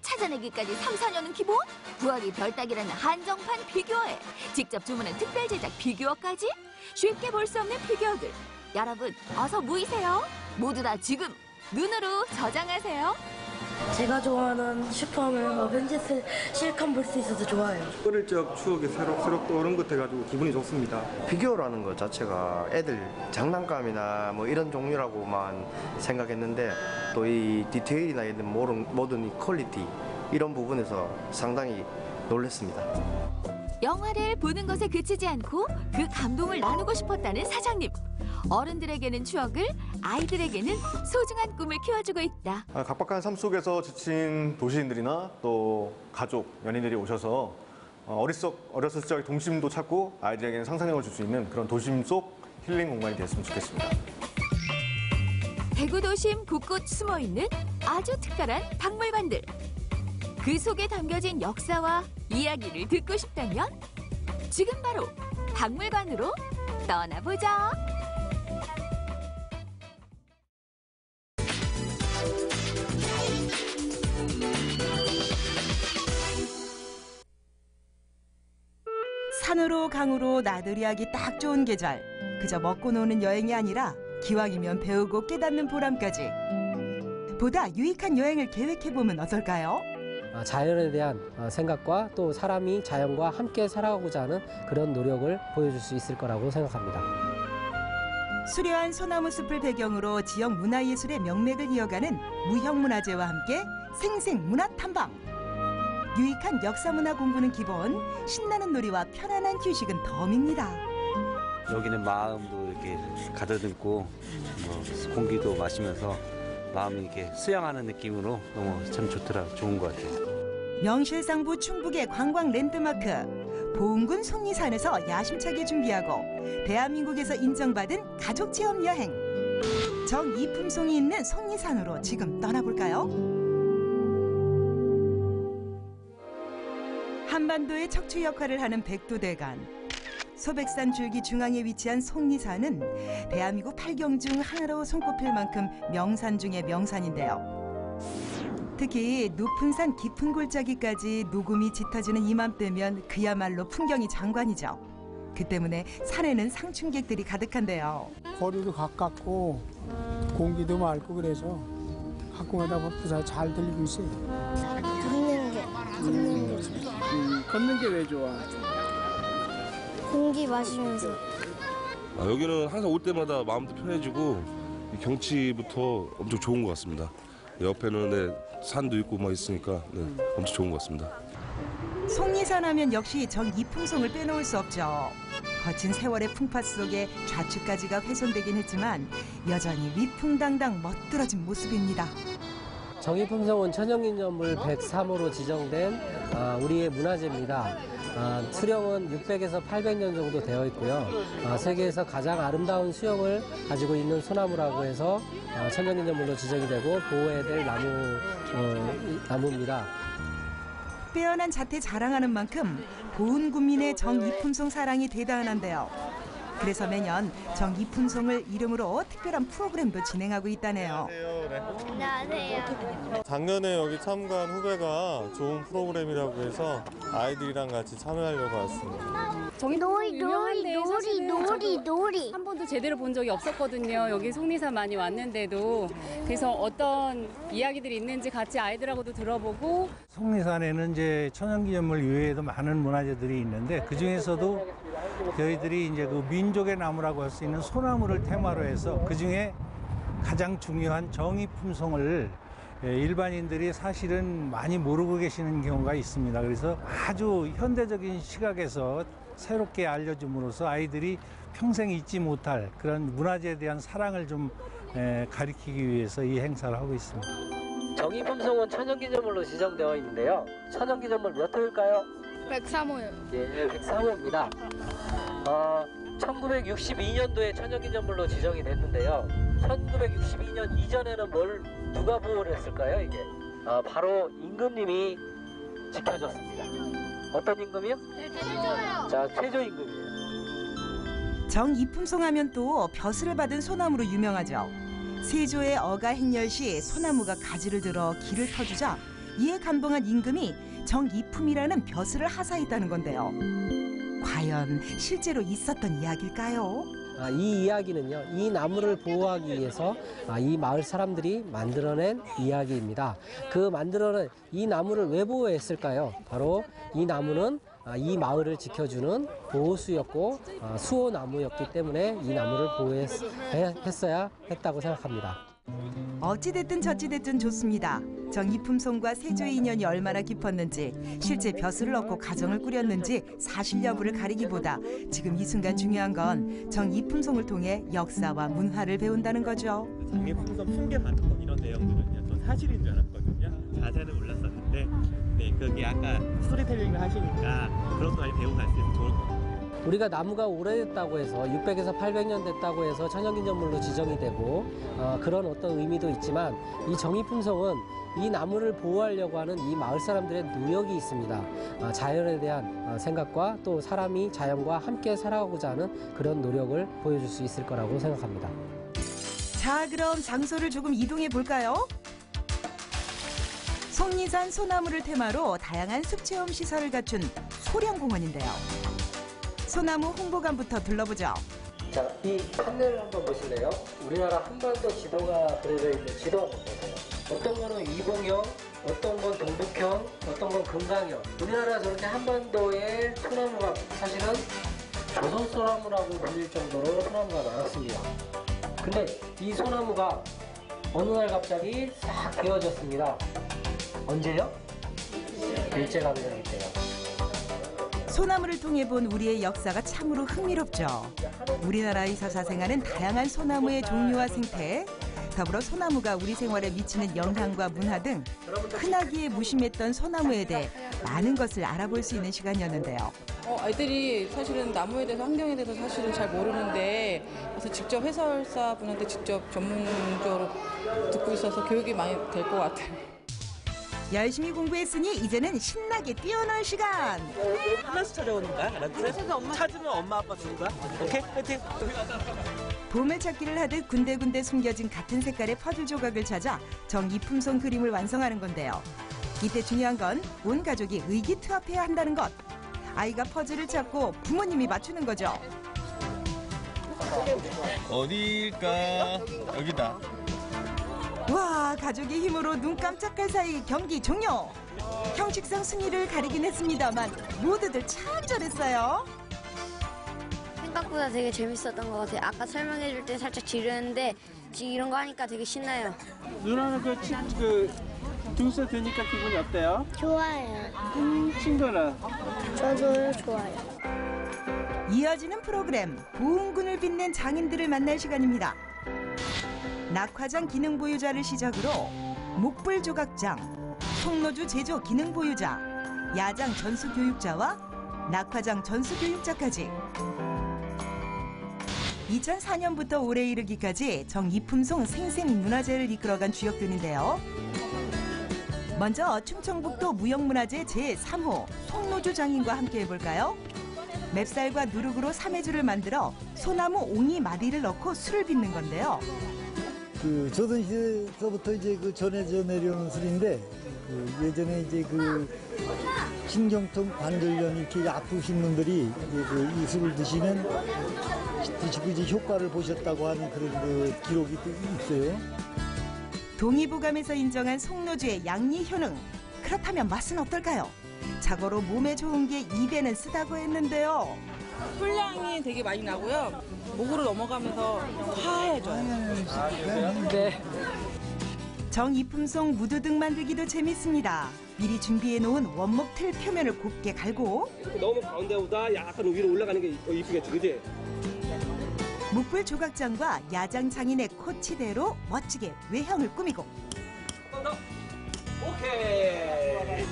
Speaker 21: 찾아내기까지 3, 4년은 기본? 구하기 별따기라는 한정판 피규어에 직접 주문한 특별 제작 피규어까지? 쉽게 볼 수 없는 피규어들. 여러분 어서 모이세요. 모두 다 지금 눈으로 저장하세요.
Speaker 24: 제가 좋아하는 슈퍼맨, 어벤져스 실컷 볼 수 있어서 좋아요.
Speaker 25: 어릴 적 추억이 새록새록 떠오른 것 같아가지고 기분이 좋습니다.
Speaker 3: 피규어라는 것 자체가 애들 장난감이나 뭐 이런 종류라고만 생각했는데 또 이 디테일이나 이런 모든 이 퀄리티 이런 부분에서 상당히 놀랐습니다.
Speaker 21: 영화를 보는 것에 그치지 않고 그 감동을 나누고 싶었다는 사장님. 어른들에게는 추억을, 아이들에게는 소중한 꿈을 키워주고 있다.
Speaker 19: 각박한 삶 속에서 지친 도시인들이나 또 가족, 연인들이 오셔서 어렸을 적의 동심도 찾고 아이들에게는 상상력을 줄 수 있는 그런 도심 속 힐링 공간이 됐으면 좋겠습니다.
Speaker 21: 대구 도심 곳곳 숨어있는 아주 특별한 박물관들. 그 속에 담겨진 역사와 이야기를 듣고 싶다면 지금 바로 박물관으로 떠나보자.
Speaker 26: 산으로 강으로 나들이 하기 딱 좋은 계절. 그저 먹고 노는 여행이 아니라 기왕이면 배우고 깨닫는 보람까지. 보다 유익한 여행을 계획해보면 어떨까요?
Speaker 29: 자연에 대한 생각과 또 사람이 자연과 함께 살아가고자 하는 그런 노력을 보여줄 수 있을 거라고 생각합니다.
Speaker 26: 수려한 소나무 숲을 배경으로 지역 문화예술의 명맥을 이어가는 무형문화재와 함께 생생문화탐방. 유익한 역사문화 공부는 기본, 신나는 놀이와 편안한 휴식은 덤입니다.
Speaker 30: 여기는 마음도 이렇게 가다듬고 공기도 마시면서 마음이 이렇게 수양하는 느낌으로 너무 참 좋은 것 같아요.
Speaker 26: 명실상부 충북의 관광 랜드마크 보은군 속리산에서 야심차게 준비하고 대한민국에서 인정받은 가족 체험 여행. 정이품송이 있는 속리산으로 지금 떠나볼까요? 한반도의 척추 역할을 하는 백두대간. 소백산 줄기 중앙에 위치한 속리산은 대한민국 8경 중 하나로 손꼽힐 만큼 명산 중의 명산인데요. 특히 높은 산 깊은 골짜기까지 녹음이 짙어지는 이맘때면 그야말로 풍경이 장관이죠. 그 때문에 산에는 상춘객들이 가득한데요.
Speaker 12: 거리도 가깝고 공기도 맑고 그래서 가끔가다 보다 잘 들리고 있어요.
Speaker 31: 걷는 게 왜 좋아?
Speaker 11: 공기 마시면서.
Speaker 32: 여기는 항상 올 때마다 마음도 편해지고 경치부터 엄청 좋은 것 같습니다.
Speaker 1: 옆에는 산도 있고 뭐 있으니까 엄청 좋은 것 같습니다.
Speaker 26: 속리산 하면 역시 정이품송을 빼놓을 수 없죠. 거친 세월의 풍파 속에 좌측까지가 훼손되긴 했지만 여전히 위풍당당 멋들어진 모습입니다.
Speaker 29: 정이품송은 천연기념물 103호로 지정된 우리의 문화재입니다. 수령은 600에서 800년 정도 되어 있고요. 세계에서 가장 아름다운 수영을 가지고 있는 소나무라고 해서 천연기념물로 지정이 되고 보호해야 될 나무입니다.
Speaker 26: 빼어난 자태 자랑하는 만큼 보은 군민의 정이품송 사랑이 대단한데요. 그래서 매년 정이품송을 이름으로 특별한 프로그램도 진행하고 있다네요.
Speaker 11: 안녕하세요.
Speaker 2: 작년에 여기 참가한 후배가 좋은 프로그램이라고 해서 아이들이랑 같이 참여하려고 왔습니다.
Speaker 24: 놀이 한 번도 제대로 본 적이 없었거든요. 여기 속리산 많이 왔는데도. 그래서 어떤 이야기들이 있는지 같이 아이들하고도 들어보고.
Speaker 5: 속리산에는 이제 천연기념물 이외에도 많은 문화재들이 있는데 그 중에서도 저희들이 이제 그 민족의 나무라고 할 수 있는 소나무를 테마로 해서 그 중에 가장 중요한 정이품송을 일반인들이 사실은 많이 모르고 계시는 경우가 있습니다. 그래서 아주 현대적인 시각에서 새롭게 알려줌으로써 아이들이 평생 잊지 못할 그런 문화재에 대한 사랑을 좀 가리키기 위해서 이 행사를 하고 있습니다.
Speaker 29: 정이품송은 천연기념물로 지정되어 있는데요. 천연기념물 몇 호일까요?
Speaker 24: 103호요.
Speaker 29: 예, 103호입니다. 1962년도에 천연기념물로 지정이 됐는데요. 1962년 이전에는 누가 보호를 했을까요, 이게? 바로 임금님이 지켜줬습니다. 어떤 임금이요?
Speaker 11: 최조요.
Speaker 29: 자, 최조임금이에요.
Speaker 26: 정이품송 하면 또 벼슬을 받은 소나무로 유명하죠. 세조의 어가 행렬 시 소나무가 가지를 들어 길을 터주자 이에 감동한 임금이 정이품이라는 벼슬을 하사했다는 건데요. 과연 실제로 있었던 이야기일까요?
Speaker 29: 이 이야기는요, 이 나무를 보호하기 위해서 이 마을 사람들이 만들어낸 이야기입니다. 그 만들어낸 이 나무를 왜 보호했을까요? 바로 이 나무는 이 마을을 지켜주는 보호수였고 수호나무였기 때문에 이 나무를 보호했어야 했다고 생각합니다.
Speaker 26: 어찌됐든 저찌됐든 좋습니다. 정이품송과 세조의 인연이 얼마나 깊었는지, 실제 벼슬을 얻고 가정을 꾸렸는지 사실 여부를 가리기보다 지금 이 순간 중요한 건 정이품송을 통해 역사와 문화를 배운다는 거죠.
Speaker 6: 정이품송 풍계 봤던 이런 내용들은요, 전 사실인 줄 알았거든요. 자세는 몰랐었는데, 그게 아까 스토리텔링을 하시니까 그런 거 많이 배우고 갈 수 있으면 좋을 것 같아요.
Speaker 29: 우리가 나무가 오래됐다고 해서 600에서 800년 됐다고 해서 천연기념물로 지정이 되고 그런 어떤 의미도 있지만 이 정이품송은 이 나무를 보호하려고 하는 이 마을 사람들의 노력이 있습니다. 자연에 대한 생각과 또 사람이 자연과 함께 살아가고자 하는 그런 노력을 보여줄 수 있을 거라고 생각합니다.
Speaker 26: 자, 그럼 장소를 조금 이동해 볼까요? 속리산 소나무를 테마로 다양한 숲체험 시설을 갖춘 소령공원인데요. 소나무 홍보관부터 둘러보죠.
Speaker 29: 자, 이 판넬을 한번 보실래요? 우리나라 한반도 지도가 그려져 있는 지도 한번 보세요. 어떤 거는 이봉형, 어떤 건 동북형, 어떤 건 금강형. 우리나라 저렇게 한반도에 소나무가 사실은 조선 소나무라고 불릴 정도로 소나무가 많았습니다. 근데 이 소나무가 어느 날 갑자기 싹 베어졌습니다. 언제요? 일제강점기 때요.
Speaker 26: 소나무를 통해 본 우리의 역사가 참으로 흥미롭죠. 우리나라에서 자생하는 다양한 소나무의 종류와 생태, 더불어 소나무가 우리 생활에 미치는 영향과 문화 등 흔하기에 무심했던 소나무에 대해 많은 것을 알아볼 수 있는 시간이었는데요.
Speaker 7: 아이들이 사실은 나무에 대해서, 환경에 대해서 사실은 잘 모르는데, 그래서 직접 해설사분한테 직접 전문적으로 듣고 있어서 교육이 많이 될 것 같아요.
Speaker 26: 열심히 공부했으니 이제는 신나게 뛰어놀 시간.
Speaker 6: 하나씩 찾아오는 거야? 알았지? 찾으면 엄마 아빠 주는 거야? 오케이? 화이팅!
Speaker 26: 보물찾기를 하듯 군데군데 숨겨진 같은 색깔의 퍼즐 조각을 찾아 정이품송 그림을 완성하는 건데요. 이때 중요한 건 온 가족이 의기투합해야 한다는 것. 아이가 퍼즐을 찾고 부모님이 맞추는 거죠.
Speaker 6: 어디일까? 여기다.
Speaker 26: 와, 가족의 힘으로 눈 깜짝할 사이 경기 종료. 형식상 순위를 가리긴 했습니다만 모두들 참 잘했어요.
Speaker 8: 생각보다 되게 재밌었던 것 같아요. 아까 설명해줄 때 살짝 지루했는데 지금 이런 거 하니까 되게 신나요.
Speaker 31: 누나는 그 등수 드니까 기분이 어때요?
Speaker 11: 좋아요.
Speaker 31: 친구는?
Speaker 11: 저도 좋아요.
Speaker 26: 이어지는 프로그램 보은군을 빛낸 장인들을 만날 시간입니다. 낙화장 기능 보유자를 시작으로 목불 조각장, 송로주 제조 기능 보유자, 야장 전수 교육자와 낙화장 전수 교육자까지 2004년부터 올해 이르기까지 정이품송 생생문화제를 이끌어간 주역들인데요. 먼저 충청북도 무형문화재 제3호 송로주 장인과 함께 해볼까요? 맵쌀과 누룩으로 삼해주를 만들어 소나무 옹이 마디를 넣고 술을 빚는 건데요.
Speaker 9: 그 조선시대서부터 이제 그 전해져 내려오는 술인데 그 예전에 이제 그 신경통 관절염 이렇게 아프신 분들이 이제 그 이 술을 드시면 드시고 이제 효과를 보셨다고 하는 그런 그 기록이 또 있어요.
Speaker 26: 동의보감에서 인정한 송로주의 양리 효능. 그렇다면 맛은 어떨까요? 자고로 몸에 좋은 게 입에는 쓰다고 했는데요.
Speaker 7: 풀향이 되게 많이 나고요. 목으로 넘어가면서 화해져요.
Speaker 26: 네. 정이품송 무드등 만들기도 재밌습니다. 미리 준비해놓은 원목 틀 표면을 곱게 갈고
Speaker 4: 너무 가운데보다 약간 위로 올라가는 게 이쁘겠지, 그지?
Speaker 26: 목불 조각장과 야장 장인의 코치대로 멋지게 외형을 꾸미고
Speaker 4: 오케이.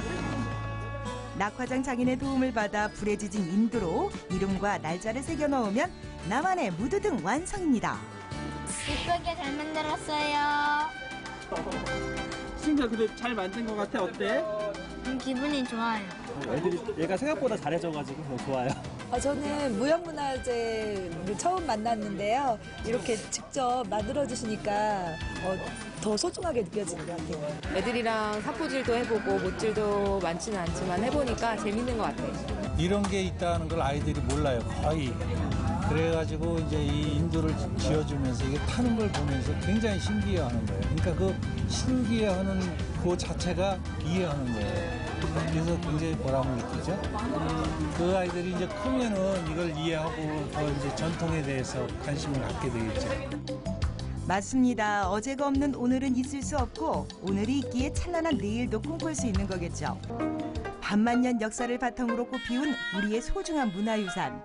Speaker 26: 낙화장 장인의 도움을 받아 불에 지진 인두로 이름과 날짜를 새겨 넣으면 나만의 무드등 완성입니다.
Speaker 11: 이쁘게 잘 만들었어요.
Speaker 31: 친구야, 근데 잘 만든 것 같아. 어때?
Speaker 11: 기분이 좋아요.
Speaker 6: 애들이 얘가 생각보다 잘해줘가지고 너무 좋아요.
Speaker 10: 저는 무형문화재를 처음 만났는데요. 이렇게 직접 만들어주시니까 더 소중하게 느껴지는 것 같아요.
Speaker 7: 애들이랑 사포질도 해보고 못질도 많지는 않지만 해보니까 재밌는 것 같아요.
Speaker 5: 이런 게 있다는 걸 아이들이 몰라요, 거의. 그래가지고 이제 이 인두를 지어주면서 이게 타는 걸 보면서 굉장히 신기해하는 거예요. 그러니까 그 신기해하는 그 자체가 이해하는 거예요. 그래서 굉장히 보람을 느끼죠. 그 아이들이 이제 크면은 이걸 이해하고 더 이제 전통에 대해서 관심을 갖게 되겠죠.
Speaker 26: 맞습니다. 어제가 없는 오늘은 있을 수 없고 오늘이 있기에 찬란한 내일도 꿈꿀 수 있는 거겠죠. 반만년 역사를 바탕으로 꽃피운 우리의 소중한 문화유산.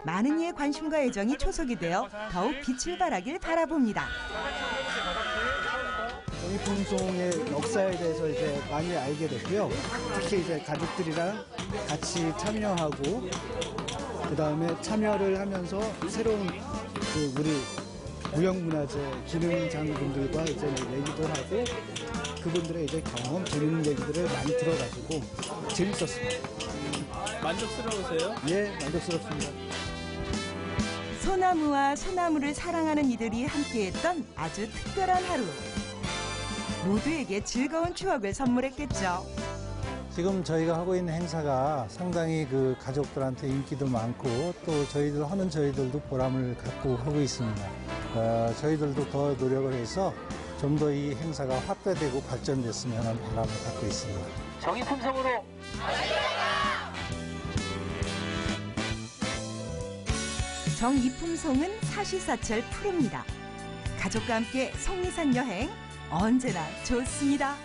Speaker 26: 많은 이의 관심과 애정이 초석이 되어 더욱 빛을 발하길 바라봅니다.
Speaker 9: 정이품송의 역사에 대해서 이제 많이 알게 됐고요. 특히 이제 가족들이랑 같이 참여하고 그다음에 참여를 하면서 새로운 그 우리 무형문화재 기능장분들과 이제 얘기도 하고 그분들의 이제 경험, 재밌는 얘기들을 많이 들어가지고 재밌었습니다.
Speaker 31: 만족스러우세요?
Speaker 9: 예, 만족스럽습니다.
Speaker 26: 소나무와 소나무를 사랑하는 이들이 함께했던 아주 특별한 하루. 모두에게 즐거운 추억을 선물했겠죠.
Speaker 5: 지금 저희가 하고 있는 행사가 상당히 그 가족들한테 인기도 많고 또 저희들도 보람을 갖고 하고 있습니다. 저희들도 더 노력을 해서 좀 더 이 행사가 확대되고 발전됐으면 하는 바람을 갖고 있습니다.
Speaker 10: 정이품송으로
Speaker 26: 정이품송은 사시사철 푸릅니다. 가족과 함께 속리산 여행 언제나 좋습니다.